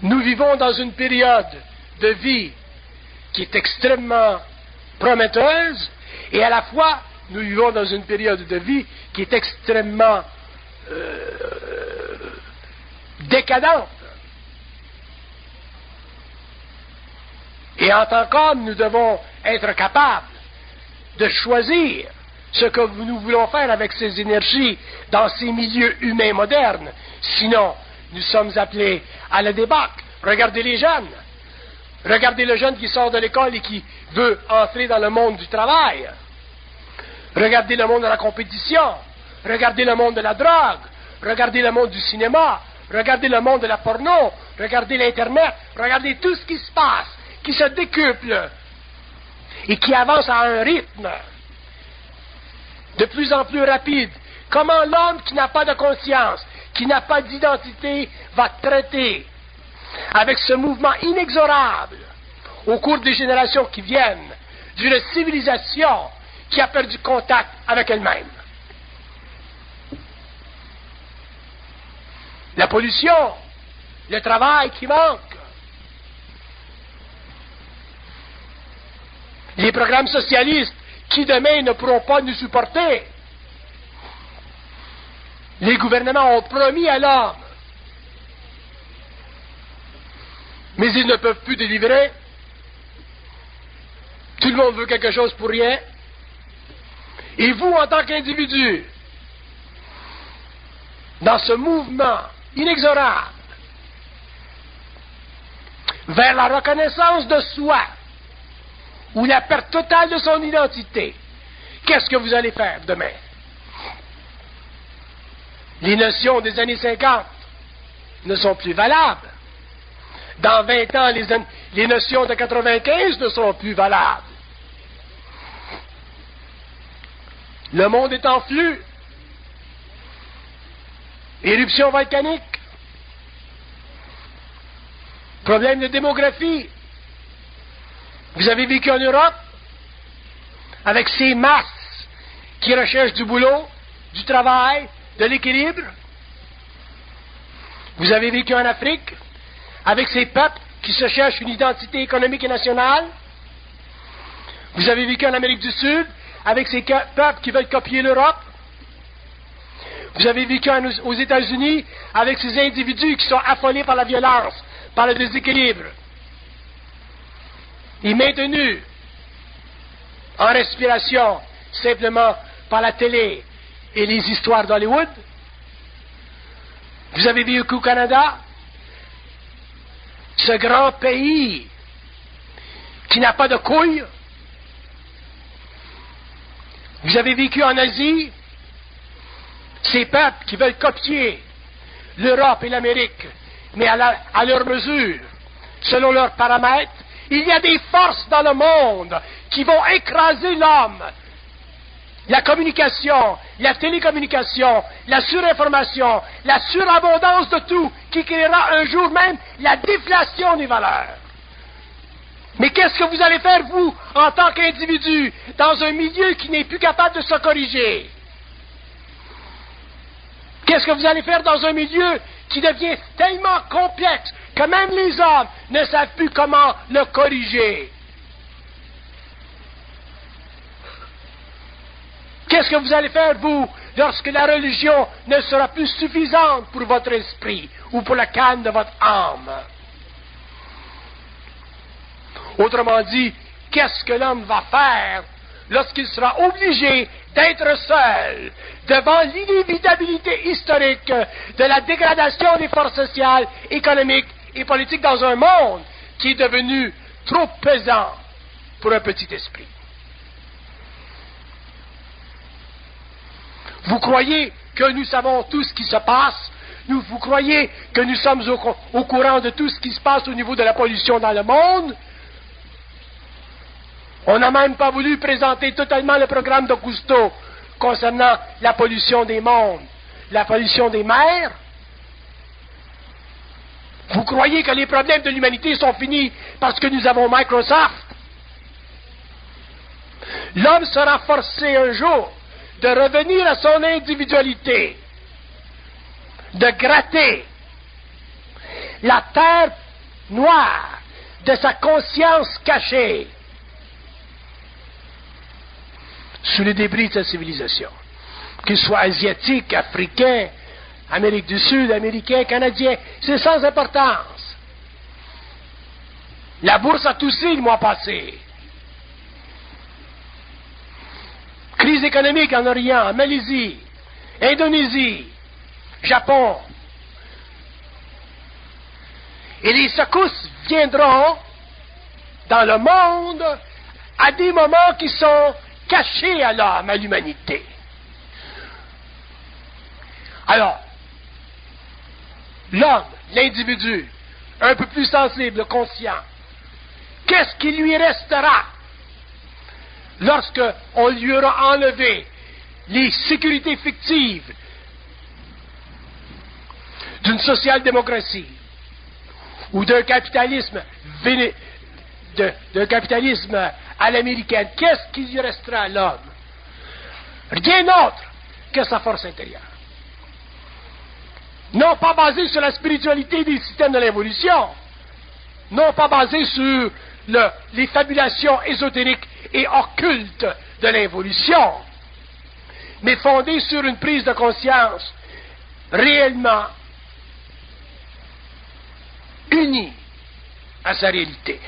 Nous vivons dans une période de vie qui est extrêmement prometteuse et à la fois nous vivons dans une période de vie qui est extrêmement décadente. Et en tant qu'hommes, nous devons être capables de choisir ce que nous voulons faire avec ces énergies dans ces milieux humains modernes. Sinon, nous sommes appelés à la débâcle. Regardez les jeunes. Regardez le jeune qui sort de l'école et qui veut entrer dans le monde du travail. Regardez le monde de la compétition. Regardez le monde de la drogue. Regardez le monde du cinéma. Regardez le monde de la porno. Regardez l'Internet. Regardez tout ce qui se passe, qui se décuple et qui avance à un rythme de plus en plus rapide. Comment l'homme qui n'a pas de conscience, qui n'a pas d'identité, va traiter avec ce mouvement inexorable au cours des générations qui viennent d'une civilisation qui a perdu contact avec elle-même. La pollution, le travail qui manque, les programmes socialistes qui demain ne pourront pas nous supporter. Les gouvernements ont promis à l'homme, mais ils ne peuvent plus délivrer. Tout le monde veut quelque chose pour rien. Et vous, en tant qu'individu, dans ce mouvement inexorable vers la reconnaissance de soi, ou la perte totale de son identité, qu'est-ce que vous allez faire demain? Les notions des années 50 ne sont plus valables. Dans 20 ans, les notions de 95 ne seront plus valables. Le monde est en flux. Éruption volcanique. Problème de démographie. Vous avez vécu en Europe avec ces masses qui recherchent du boulot, du travail, de l'équilibre. Vous avez vécu en Afrique avec ces peuples qui se cherchent une identité économique et nationale. Vous avez vécu en Amérique du Sud avec ces peuples qui veulent copier l'Europe. Vous avez vécu aux États-Unis avec ces individus qui sont affolés par la violence, par le déséquilibre, et maintenus en respiration simplement par la télé et les histoires d'Hollywood. Vous avez vécu au Canada, ce grand pays qui n'a pas de couilles, Vous avez vécu en Asie, ces peuples qui veulent copier l'Europe et l'Amérique, mais à leur mesure, selon leurs paramètres. Il y a des forces dans le monde qui vont écraser l'homme. La communication, la télécommunication, la surinformation, la surabondance de tout, qui créera un jour même la déflation des valeurs. Mais qu'est-ce que vous allez faire, vous, en tant qu'individu, dans un milieu qui n'est plus capable de se corriger? Qu'est-ce que vous allez faire dans un milieu qui devient tellement complexe que même les hommes ne savent plus comment le corriger? Qu'est-ce que vous allez faire, vous, lorsque la religion ne sera plus suffisante pour votre esprit ou pour la canne de votre âme? Autrement dit, qu'est-ce que l'homme va faire lorsqu'il sera obligé d'être seul devant l'inévitabilité historique de la dégradation des forces sociales, économiques et politiques dans un monde qui est devenu trop pesant pour un petit esprit? Vous croyez que nous savons tout ce qui se passe? Vous croyez que nous sommes au courant de tout ce qui se passe au niveau de la pollution dans le monde? On n'a même pas voulu présenter totalement le programme de Cousteau concernant la pollution des mondes, la pollution des mers. Vous croyez que les problèmes de l'humanité sont finis parce que nous avons Microsoft? L'homme sera forcé un jour de revenir à son individualité, de gratter la terre noire de sa conscience cachée sous les débris de sa civilisation, qu'il soit asiatique, africain, Amérique du Sud, américain, canadien, c'est sans importance. La bourse a toussé le mois passé. Crise économique en Orient, Malaisie, Indonésie, Japon. Et les secousses viendront dans le monde à des moments qui sont cachés à l'homme, à l'humanité. Alors, l'homme, l'individu, un peu plus sensible, conscient, qu'est-ce qui lui restera lorsque on lui aura enlevé les sécurités fictives d'une social-démocratie ou d'un capitalisme à l'américaine? Qu'est-ce qui lui restera à l'homme? Rien d'autre que sa force intérieure. Non pas basé sur la spiritualité des systèmes de l'évolution, non pas basé sur les fabulations ésotériques et occultes de l'évolution, mais fondé sur une prise de conscience réellement unie à sa réalité.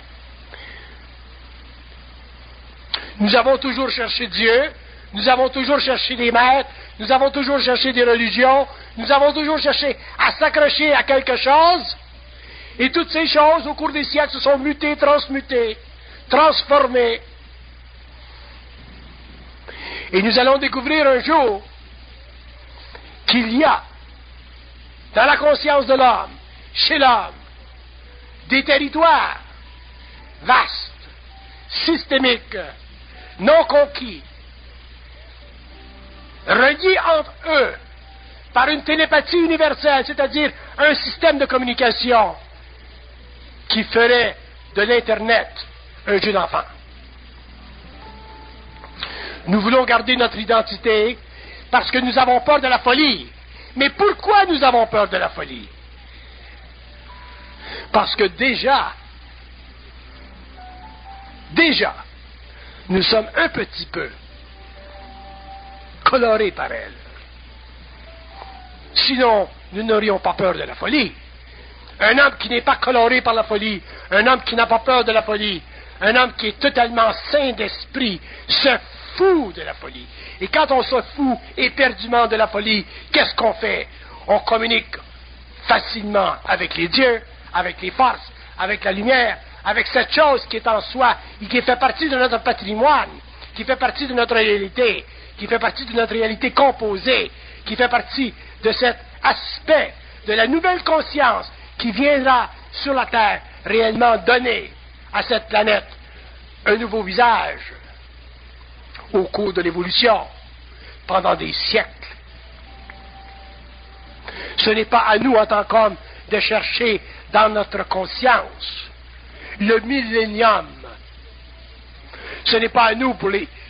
Nous avons toujours cherché Dieu, nous avons toujours cherché des maîtres, nous avons toujours cherché des religions, nous avons toujours cherché à s'accrocher à quelque chose, et toutes ces choses, au cours des siècles, se sont mutées, transmutées, transformées. Et nous allons découvrir un jour qu'il y a, dans la conscience de l'homme, chez l'homme, des territoires vastes, systémiques, non conquis, reliés entre eux par une télépathie universelle, c'est-à-dire un système de communication qui ferait de l'Internet un jeu d'enfant. Nous voulons garder notre identité parce que nous avons peur de la folie. Mais pourquoi nous avons peur de la folie? Parce que déjà, nous sommes un petit peu colorés par elle. Sinon, nous n'aurions pas peur de la folie. Un homme qui n'est pas coloré par la folie, un homme qui n'a pas peur de la folie, un homme qui est totalement sain d'esprit, se fout de la folie. Et quand on se fout éperdument de la folie, qu'est-ce qu'on fait? On communique facilement avec les dieux, avec les forces, avec la lumière, avec cette chose qui est en soi et qui fait partie de notre patrimoine, qui fait partie de notre réalité, qui fait partie de notre réalité composée, qui fait partie de cet aspect de la nouvelle conscience qui viendra sur la Terre réellement donner à cette planète un nouveau visage au cours de l'évolution pendant des siècles. Ce n'est pas à nous en tant qu'hommes de chercher dans notre conscience le millénium. Ce n'est pas à nous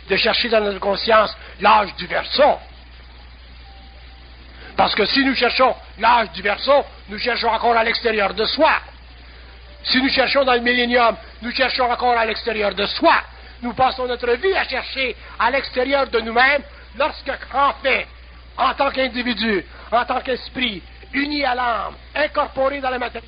de chercher dans notre conscience l'âge du Verseau. Parce que si nous cherchons l'âge du Verseau, nous cherchons encore à l'extérieur de soi. Si nous cherchons dans le millénium, nous cherchons encore à l'extérieur de soi. Nous passons notre vie à chercher à l'extérieur de nous-mêmes, lorsque, en fait, en tant qu'individu, en tant qu'esprit, uni à l'âme, incorporé dans la matière,